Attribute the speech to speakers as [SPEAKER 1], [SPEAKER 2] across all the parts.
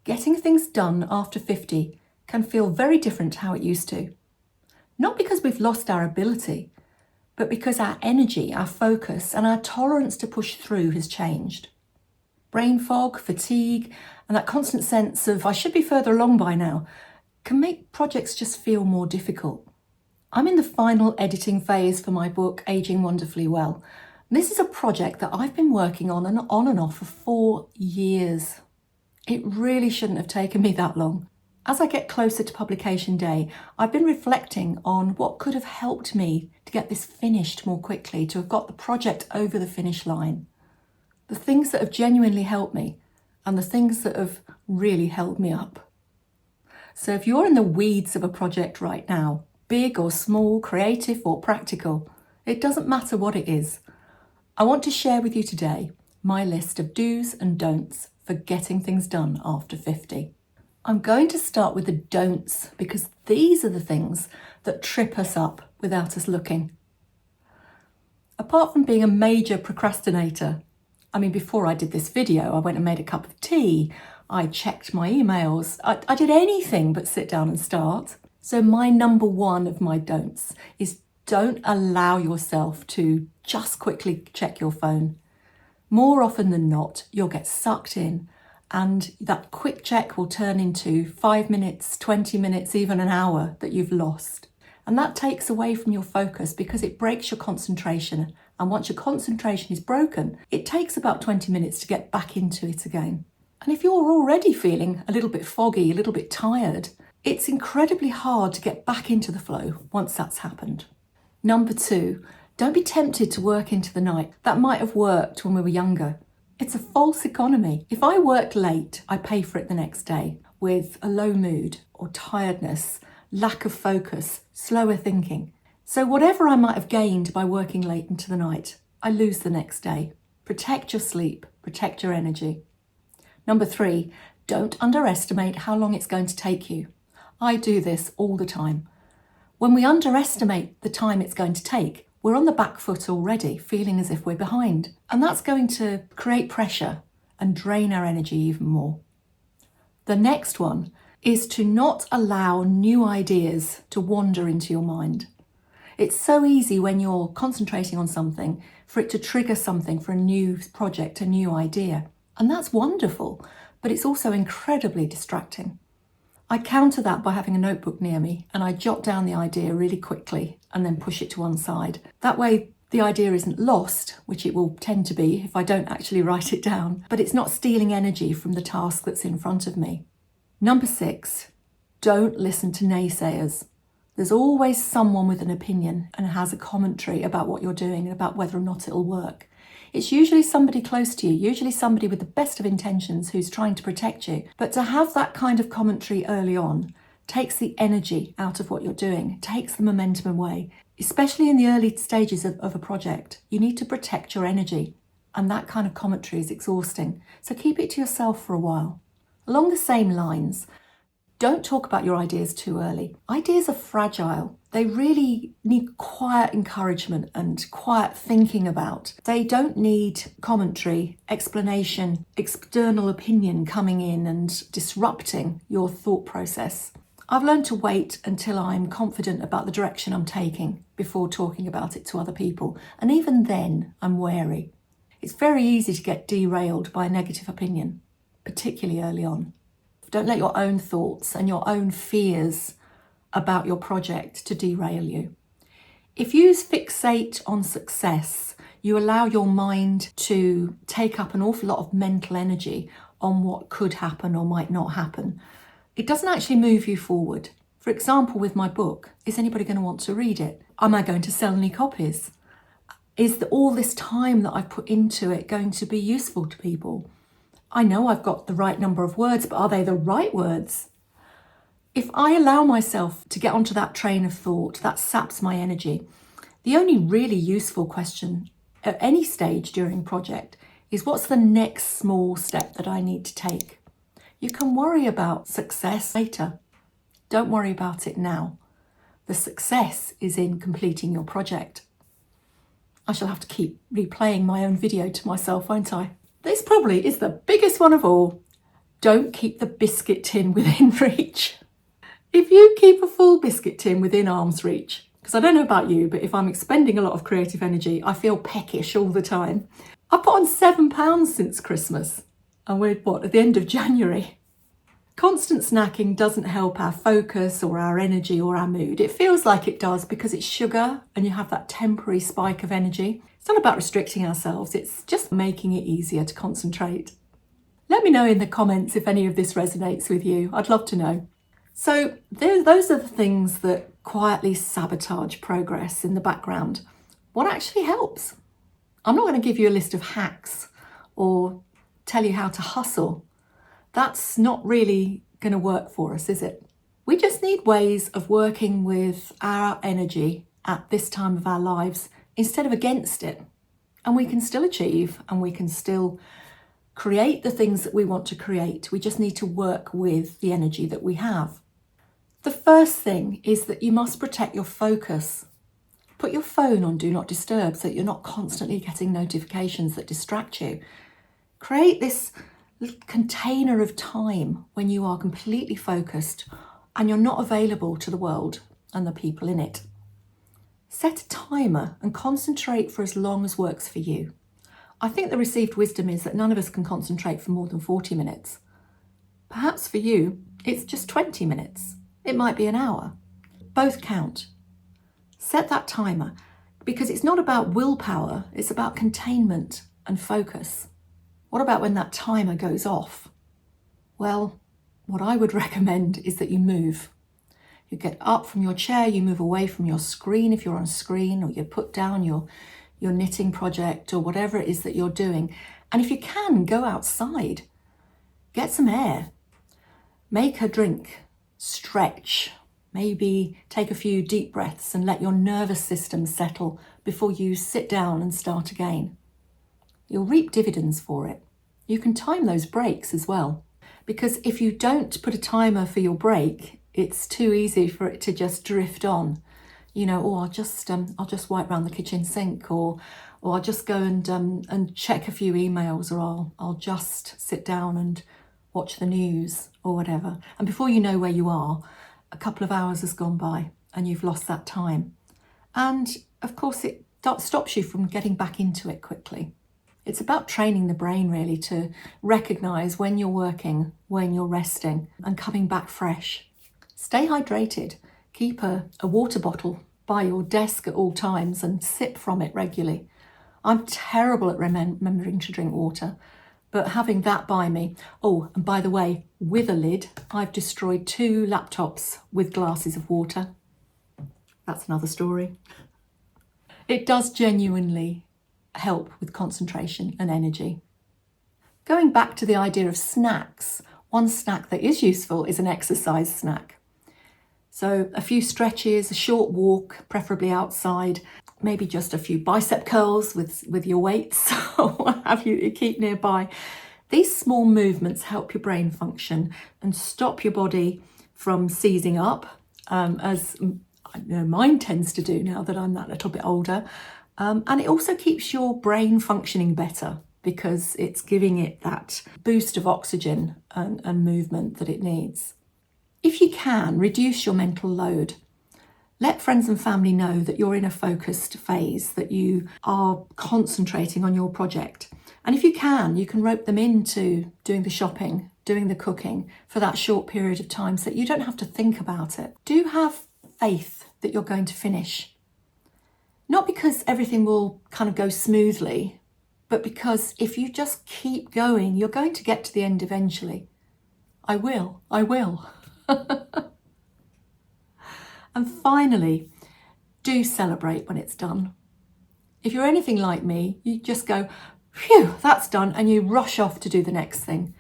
[SPEAKER 1] Getting things done after 50 can feel very different to how it used to. Not because we've lost our ability, but because our energy, our focus, and our tolerance to push through has changed. Brain fog, fatigue, and that constant sense of I should be further along by now can make projects just feel more difficult. I'm in the final editing phase for my book, Aging Wonderfully Well. This is a project that I've been working on and off for 4 years. It really shouldn't have taken me that long. As I get closer to publication day, I've been reflecting on what could have helped me to get this finished more quickly, to have got the project over the finish line. The things that have genuinely helped me and the things that have really held me up. So if you're in the weeds of a project right now, big or small, creative or practical, it doesn't matter what it is. I want to share with you today my list of do's and don'ts for getting things done after 50. I'm going to start with the don'ts because these are the things that trip us up without us looking. Apart from being a major procrastinator, before I did this video, I went and made a cup of tea, I checked my emails, I did anything but sit down and start. So my number one of my don'ts is don't allow yourself to just quickly check your phone. More often than not, you'll get sucked in and that quick check will turn into 5 minutes, 20 minutes, even an hour that you've lost. And that takes away from your focus because it breaks your concentration. And once your concentration is broken, it takes about 20 minutes to get back into it again. And if you're already feeling a little bit foggy, a little bit tired, it's incredibly hard to get back into the flow once that's happened. Number 2, don't be tempted to work into the night. That might have worked when we were younger. It's a false economy. If I work late, I pay for it the next day with a low mood or tiredness, lack of focus, slower thinking. So whatever I might have gained by working late into the night, I lose the next day. Protect your sleep, protect your energy. Number 3, don't underestimate how long it's going to take you. I do this all the time. When we underestimate the time it's going to take, we're on the back foot already, feeling as if we're behind. And that's going to create pressure and drain our energy even more. The next one is to not allow new ideas to wander into your mind. It's so easy when you're concentrating on something for it to trigger something for a new project, a new idea. And that's wonderful, but it's also incredibly distracting. I counter that by having a notebook near me and I jot down the idea really quickly and then push it to one side. That way the idea isn't lost, which it will tend to be if I don't actually write it down, but it's not stealing energy from the task that's in front of me. Number 6, don't listen to naysayers. There's always someone with an opinion and has a commentary about what you're doing and about whether or not it'll work. It's usually somebody close to you, usually somebody with the best of intentions who's trying to protect you. But to have that kind of commentary early on takes the energy out of what you're doing, takes the momentum away. Especially in the early stages of a project, you need to protect your energy. And that kind of commentary is exhausting. So keep it to yourself for a while. Along the same lines, don't talk about your ideas too early. Ideas are fragile. They really need quiet encouragement and quiet thinking about. They don't need commentary, explanation, external opinion coming in and disrupting your thought process. I've learned to wait until I'm confident about the direction I'm taking before talking about it to other people. And even then, I'm wary. It's very easy to get derailed by a negative opinion, particularly early on. Don't let your own thoughts and your own fears about your project to derail you. If you fixate on success, you allow your mind to take up an awful lot of mental energy on what could happen or might not happen. It doesn't actually move you forward. For example, with my book, is anybody going to want to read it? Am I going to sell any copies? Is all this time that I've put into it going to be useful to people? I know I've got the right number of words, but are they the right words? If I allow myself to get onto that train of thought, that saps my energy. The only really useful question at any stage during a project is what's the next small step that I need to take? You can worry about success later. Don't worry about it now. The success is in completing your project. I shall have to keep replaying my own video to myself, won't I? This probably is the biggest one of all. Don't keep the biscuit tin within reach. If you keep a full biscuit tin within arm's reach, because I don't know about you, but if I'm expending a lot of creative energy, I feel peckish all the time. I've put on 7 pounds since Christmas, and we're at the end of January. Constant snacking doesn't help our focus or our energy or our mood. It feels like it does because it's sugar and you have that temporary spike of energy. It's not about restricting ourselves, it's just making it easier to concentrate. Let me know in the comments if any of this resonates with you. I'd love to know. So those are the things that quietly sabotage progress in the background. What actually helps? I'm not going to give you a list of hacks or tell you how to hustle. That's not really going to work for us, is it? We just need ways of working with our energy at this time of our lives instead of against it. And we can still achieve and we can still create the things that we want to create. We just need to work with the energy that we have. The first thing is that you must protect your focus. Put your phone on Do Not Disturb so that you're not constantly getting notifications that distract you. Create this container of time when you are completely focused and you're not available to the world and the people in it. Set a timer and concentrate for as long as works for you. I think the received wisdom is that none of us can concentrate for more than 40 minutes. Perhaps for you, it's just 20 minutes. It might be an hour. Both count. Set that timer because it's not about willpower, it's about containment and focus. What about when that timer goes off? Well, what I would recommend is that you move. You get up from your chair, you move away from your screen if you're on a screen, or you put down your knitting project or whatever it is that you're doing. And if you can, go outside. Get some air. Make a drink. Stretch. Maybe take a few deep breaths and let your nervous system settle before you sit down and start again. You'll reap dividends for it. You can time those breaks as well, because if you don't put a timer for your break, it's too easy for it to just drift on. I'll just wipe around the kitchen sink, or I'll just go and check a few emails, or I'll just sit down and watch the news or whatever. And before you know where you are, a couple of hours has gone by and you've lost that time. And of course, it stops you from getting back into it quickly. It's about training the brain really to recognise when you're working, when you're resting, and coming back fresh. Stay hydrated. Keep a water bottle by your desk at all times and sip from it regularly. I'm terrible at remembering to drink water, but having that by me. Oh, and by the way, with a lid, I've destroyed 2 laptops with glasses of water. That's another story. It does genuinely help with concentration and energy. Going back to the idea of snacks, one snack that is useful is an exercise snack. So a few stretches, a short walk, preferably outside, maybe just a few bicep curls with your weights or what have you keep nearby. These small movements help your brain function and stop your body from seizing up, as mine tends to do now that I'm that little bit older. And it also keeps your brain functioning better because it's giving it that boost of oxygen and movement that it needs. If you can, reduce your mental load. Let friends and family know that you're in a focused phase, that you are concentrating on your project. And if you can rope them into doing the shopping, doing the cooking for that short period of time so that you don't have to think about it. Do have faith that you're going to finish. Not because everything will kind of go smoothly, but because if you just keep going, you're going to get to the end eventually. I will. And finally, do celebrate when it's done. If you're anything like me, you just go, phew, that's done, and you rush off to do the next thing.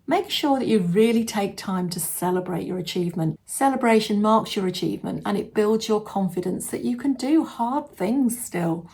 [SPEAKER 1] Make sure that you really take time to celebrate your achievement. Celebration marks your achievement and it builds your confidence that you can do hard things still.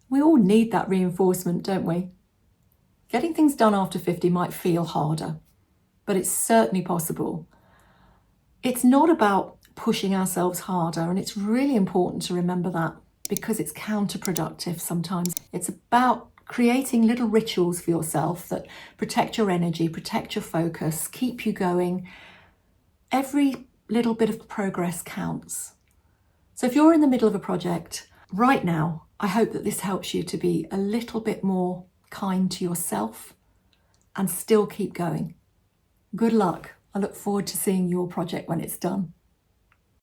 [SPEAKER 1] We all need that reinforcement, don't we? Getting things done after 50 might feel harder, but it's certainly possible. It's not about pushing ourselves harder, and it's really important to remember that because it's counterproductive sometimes. It's about creating little rituals for yourself that protect your energy, protect your focus, keep you going. Every little bit of progress counts. So if you're in the middle of a project right now, I hope that this helps you to be a little bit more kind to yourself and still keep going. Good luck. I look forward to seeing your project when it's done.